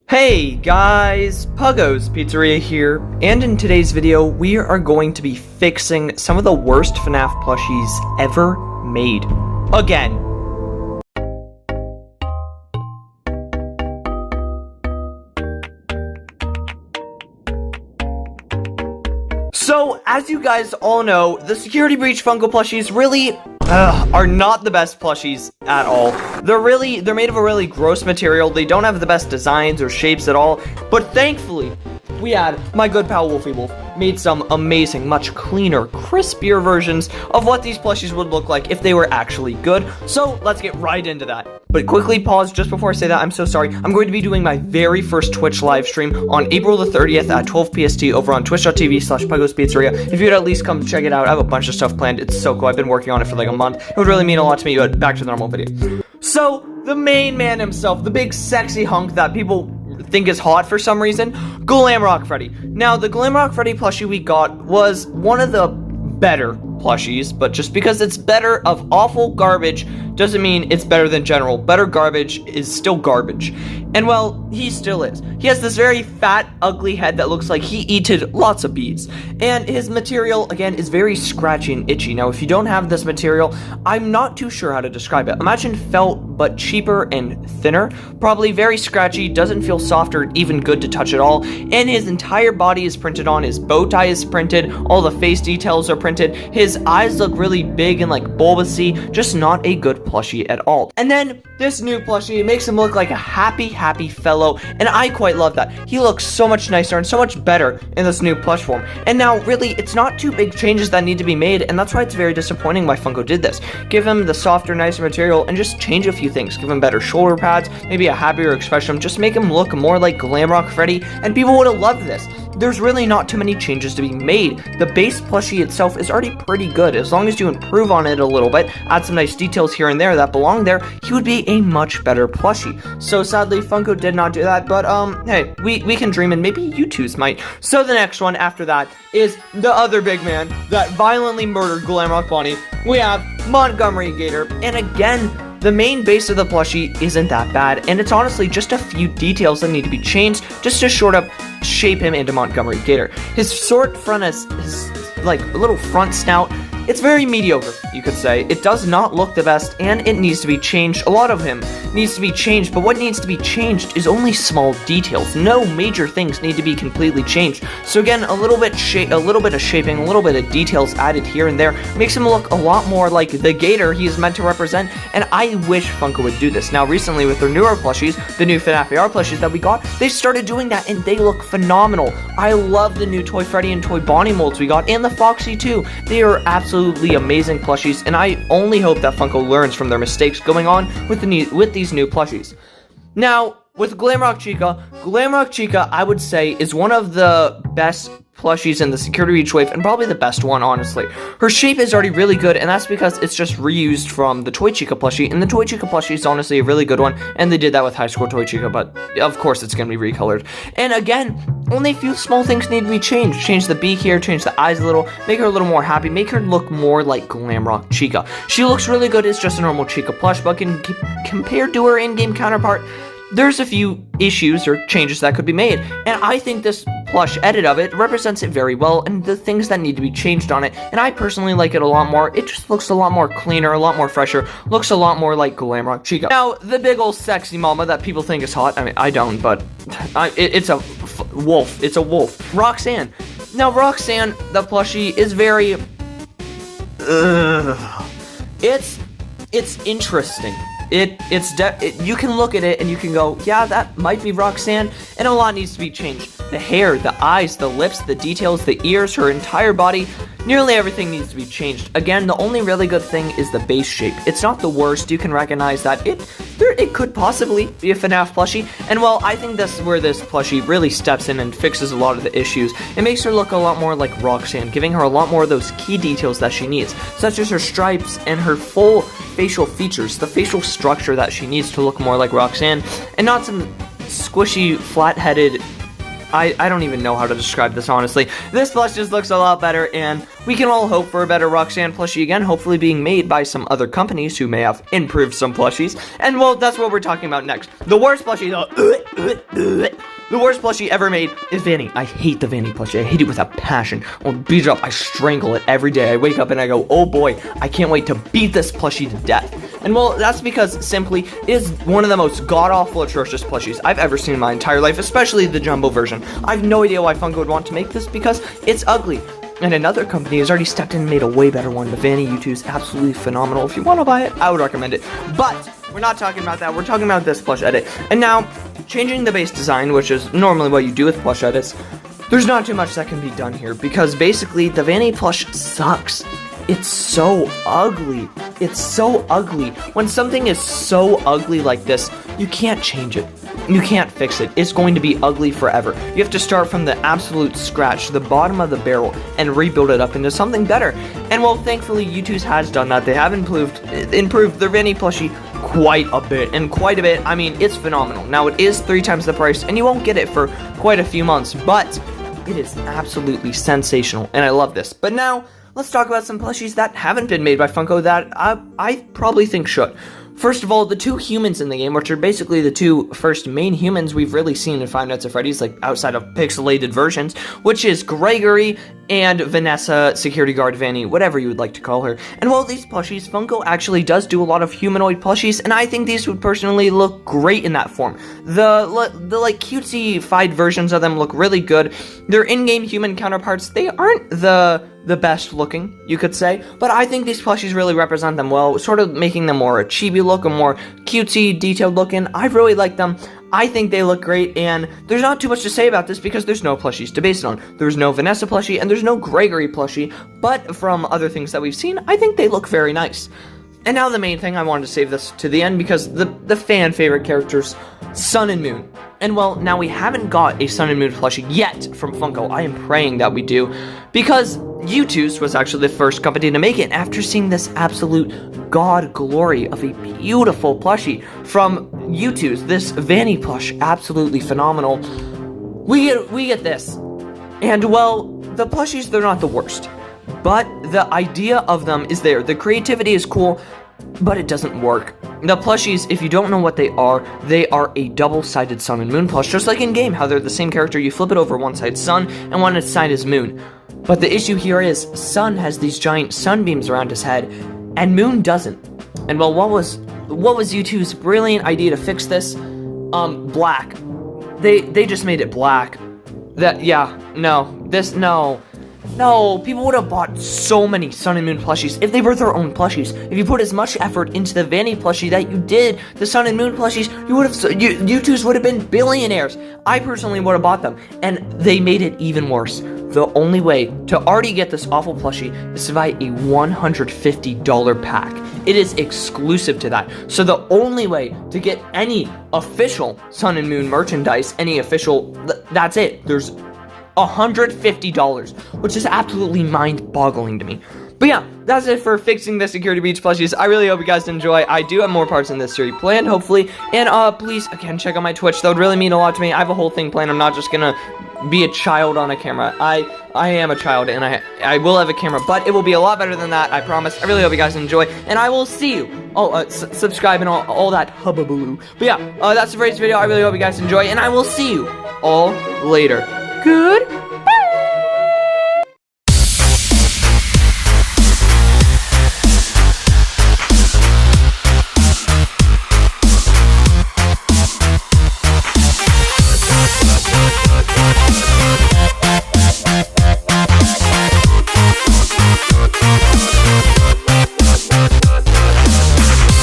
Hey guys, Puggo's Pizzeria here, and in today's video, we are going to be fixing some of the worst Fnaf plushies ever made. Again. So, as you guys all know, the Security Breach Funko plushies really are not the best plushies at all. They're made of a really gross material. They don't have the best designs or shapes at all. But thankfully, we had my good pal Wolfie Wolf made some amazing, much cleaner, crispier versions of what these plushies would look like if they were actually good. So let's get right into that. But quickly pause just before I say that. I'm so sorry. I'm going to be doing my very first Twitch live stream on April the 30th at 12 PST over on twitch.tv/Puggo'sPizzeria. If you'd at least come check it out, I have a bunch of stuff planned. It's so cool. I've been working on it for like a month. It would really mean a lot to me, but back to the normal video. So, the main man himself, the big sexy hunk that people think is hot for some reason, Glamrock Freddy. Now, the Glamrock Freddy plushie we got was one of the better plushies, but just because it's better of awful garbage doesn't mean it's better than general. Better garbage is still garbage. And well, he still is. He has this very fat, ugly head that looks like he eated lots of bees. And his material, again, is very scratchy and itchy. Now, if you don't have this material, I'm not too sure how to describe it. Imagine felt, but cheaper and thinner. Probably very scratchy, doesn't feel soft or even good to touch at all. And his entire body is printed on. His bow tie is printed. All the face details are printed. His eyes look really big and like bulbousy. Just not a good plushie at all. And then this new plushie makes him look like a happy fellow, and I quite love that. He looks so much nicer and so much better in this new plush form. And now really it's not too big changes that need to be made, and that's why it's very disappointing why Funko did this. Give him the softer, nicer material and just change a few things. Give him better shoulder pads, maybe a happier expression, just make him look more like Glamrock Freddy, and people would have loved this. There's really not too many changes to be made. The base plushie itself is already pretty good. As long as you improve on it a little bit, add some nice details here and there that belong there, he would be a much better plushie. So sadly, Funko did not do that, but hey, we can dream, and maybe you twos might. So the next one after that is the other big man that violently murdered Glamrock Bonnie. We have Montgomery Gator, and again, the main base of the plushie isn't that bad, and it's honestly just a few details that need to be changed just to shape him into Montgomery Gator. His short front is his like little front snout. It's very mediocre, you could say. It does not look the best, and it needs to be changed. A lot of him needs to be changed, but what needs to be changed is only small details. No major things need to be completely changed. So again, a little bit of shaping, a little bit of details added here and there makes him look a lot more like the Gator he is meant to represent, and I wish Funko would do this. Now, recently with their newer plushies, the new Fnaf AR plushies that we got, they started doing that, and they look phenomenal. I love the new Toy Freddy and Toy Bonnie molds we got, and the Foxy too. They are absolutely amazing plushies, and I only hope that Funko learns from their mistakes going on with these new plushies. Now, with Glamrock Chica, I would say, is one of the best plushies in the Security Breach wave, and probably the best one, honestly. Her shape is already really good, and that's because it's just reused from the Toy Chica plushie, and the Toy Chica plushie is honestly a really good one, and they did that with High School Toy Chica, but of course it's going to be recolored. And again, only a few small things need to be changed. Change the beak here, change the eyes a little, make her a little more happy, make her look more like Glamrock Chica. She looks really good as just a normal Chica plush, but compared to her in-game counterpart, there's a few issues or changes that could be made, and I think this plush edit of it represents it very well, and the things that need to be changed on it, and I personally like it a lot more. It just looks a lot more cleaner, a lot more fresher, looks a lot more like Glamrock Chica. Now, the big old sexy mama that people think is hot, I mean, I don't, but it's a wolf. It's a wolf. Roxanne. Now, Roxanne, the plushie, is very... It's interesting. You can look at it and you can go, yeah, that might be Roxanne, and a lot needs to be changed. The hair, the eyes, the lips, the details, the ears, her entire body, nearly everything needs to be changed. Again, the only really good thing is the base shape. It's not the worst. You can recognize that it could possibly be a Fnaf plushie, and well, I think that's where this plushie really steps in and fixes a lot of the issues. It makes her look a lot more like Roxanne, giving her a lot more of those key details that she needs, such as her stripes and her full facial features, the facial structure that she needs to look more like Roxanne, and not some squishy, flat-headed... I don't even know how to describe this, honestly. This plush just looks a lot better, and we can all hope for a better Roxanne plushie again, hopefully being made by some other companies who may have improved some plushies. And well, that's what we're talking about next. The worst plushie, the worst plushie ever made is Fanny. I hate the Fanny plushie. I hate it with a passion. I'll beat it up. I strangle it every day. I wake up and I go, oh boy, I can't wait to beat this plushie to death. And well, that's because simply it is one of the most god-awful, atrocious plushies I've ever seen in my entire life, especially the jumbo version. I have no idea why Funko would want to make this because it's ugly. And another company has already stepped in and made a way better one. The Vanny U2 is absolutely phenomenal. If you want to buy it, I would recommend it. But we're not talking about that. We're talking about this plush edit. And now, changing the base design, which is normally what you do with plush edits, there's not too much that can be done here because basically the Vanny plush sucks. It's so ugly. It's so ugly. When something is so ugly like this, you can't change it. You can't fix it. It's going to be ugly forever. You have to start from the absolute scratch, the bottom of the barrel, and rebuild it up into something better. And well, thankfully, U2's has done that. They have improved their Vanny plushie quite a bit. And quite a bit, I mean, it's phenomenal. Now, it is 3 times the price, and you won't get it for quite a few months, but it is absolutely sensational, and I love this. But now, let's talk about some plushies that haven't been made by Funko that I probably think should. First of all, the 2 humans in the game, which are basically the 2 first main humans we've really seen in Five Nights at Freddy's, like outside of pixelated versions, which is Gregory and Vanessa, security guard Fanny, whatever you would like to call her. And while these plushies, Funko actually does do a lot of humanoid plushies, and I think these would personally look great in that form. The like cutesy-fied versions of them look really good. Their in-game human counterparts, they aren't the best looking, you could say, but I think these plushies really represent them well, sort of making them more a chibi look, a more cutesy, detailed looking. I really like them. I think they look great, and there's not too much to say about this because there's no plushies to base it on. There's no Vanessa plushie, and there's no Gregory plushie, but from other things that we've seen, I think they look very nice. And now the main thing, I wanted to save this to the end because the fan favorite characters, Sun and Moon. And well, now we haven't got a Sun and Moon plushie yet from Funko. I am praying that we do because U2's was actually the first company to make it after seeing this absolute god glory of a beautiful plushie from U2's. This Vanny plush, absolutely phenomenal. We get this. And well, the plushies, they're not the worst. But the idea of them is there. The creativity is cool, but it doesn't work. The plushies, if you don't know what they are a double-sided Sun and Moon plush, just like in game, how they're the same character. You flip it over, one side Sun, and one side is Moon. But the issue here is, Sun has these giant sunbeams around his head, and Moon doesn't. And well, what was U2's brilliant idea to fix this? Black. They just made it black. No, people would have bought so many Sun and Moon plushies if they were their own plushies. If you put as much effort into the Vanny plushie that you did the Sun and Moon plushies, U2's would have been billionaires. I personally would have bought them, and they made it even worse. The only way to already get this awful plushie is to buy a $150 pack. It is exclusive to that. So the only way to get any official Sun and Moon merchandise, that's it. There's $150, which is absolutely mind-boggling to me. But yeah, that's it for fixing the security breach plushies. I really hope you guys enjoy. I do have more parts in this series planned, hopefully. And please, again, check out my Twitch. That would really mean a lot to me. I have a whole thing planned. I'm not just gonna be a child on a camera. I am a child, and I will have a camera, but it will be a lot better than that, I promise. I really hope you guys enjoy, and I will see you. Subscribe and all that hubbubaloo. But yeah, that's it for today's video. I really hope you guys enjoy, and I will see you all later. Good